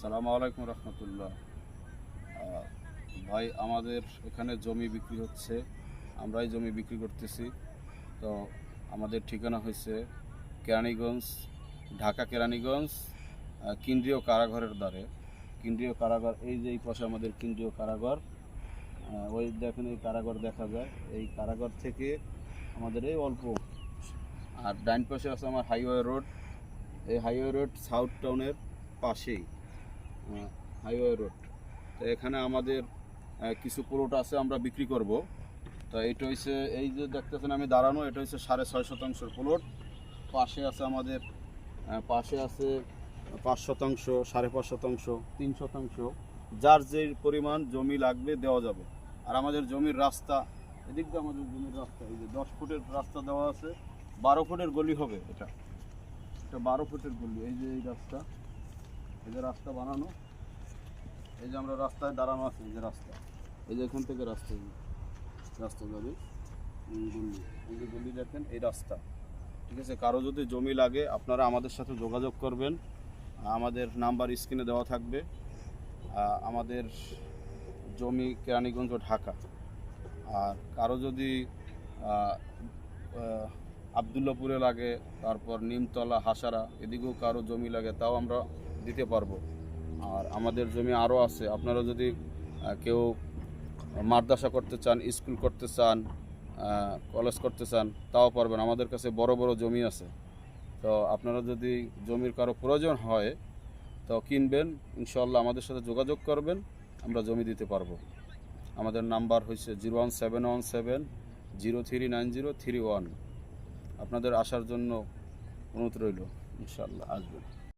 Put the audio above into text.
আসসালামু আলাইকুম রহমতুল্লাহ। ভাই, আমাদের এখানে জমি বিক্রি হচ্ছে, আমরাই জমি বিক্রি করতেছি। তো আমাদের ঠিকানা হয়েছে কেরানীগঞ্জ, ঢাকা কেরানীগঞ্জ, কেন্দ্রীয় কারাগারের দ্বারে। কেন্দ্রীয় কারাগার এই যে এই পাশে আমাদের কেন্দ্রীয় কারাগার, ওই দেখেন এই কারাগার দেখা যায়। এই কারাগার থেকে আমাদের এই অল্প, আর ডাইন পাশে আছে আমার হাইওয়ে রোড। এই হাইওয়ে রোড সাউথ টাউনের পাশেই হাইওয়ে রোড। তো এখানে আমাদের কিছু প্লট আছে, আমরা বিক্রি করব। তো এটা হচ্ছে এই যে দেখতেছেন আমি দাঁড়ানো, এটা হচ্ছে 6.5 শতাংশের প্লট। পাশে আছে আমাদের পাশে আছে 5 শতাংশ, 5.5 শতাংশ, 3 শতাংশ, যার যে পরিমাণ জমি লাগবে দেওয়া যাবে। আর আমাদের জমির রাস্তা, এদিক দিয়ে আমাদের জমির রাস্তা এই যে 10 ফুটের রাস্তা দেওয়া আছে, 12 ফুটের গলি হবে। এটা 12 ফুটের গলি। এই যে এই রাস্তা, এই যে রাস্তা বানানো, এই যে আমরা রাস্তায় দাঁড়ানো আছে, এই যে রাস্তা, এই যে এখান থেকে রাস্তা যাবে গলি, এই যে গলি দেখেন এই রাস্তা। ঠিক আছে, কারো যদি জমি লাগে আপনারা আমাদের সাথে যোগাযোগ করবেন, আমাদের নাম্বার স্ক্রিনে দেওয়া থাকবে। আমাদের জমি কেরানীগঞ্জ ও ঢাকা। আর কারো যদি আবদুল্লাপুরে লাগে, তারপর নিমতলা, হাসারা, এদিকেও কারো জমি লাগে, তাও আমরা দিতে পারবো। আর আমাদের জমি আরও আছে, আপনারা যদি কেউ মাদ্রাসা করতে চান, স্কুল করতে চান, কলেজ করতে চান, তাও পারবেন। আমাদের কাছে বড় বড় জমি আছে। তো আপনারা যদি জমির কারো প্রয়োজন হয় তো কিনবেন, ইনশাল্লাহ আমাদের সাথে যোগাযোগ করবেন, আমরা জমি দিতে পারবো। আমাদের নাম্বার হচ্ছে 01717039031। আপনাদের আসার জন্য অনুরোধ রইল, ইনশাল্লাহ আসবেন।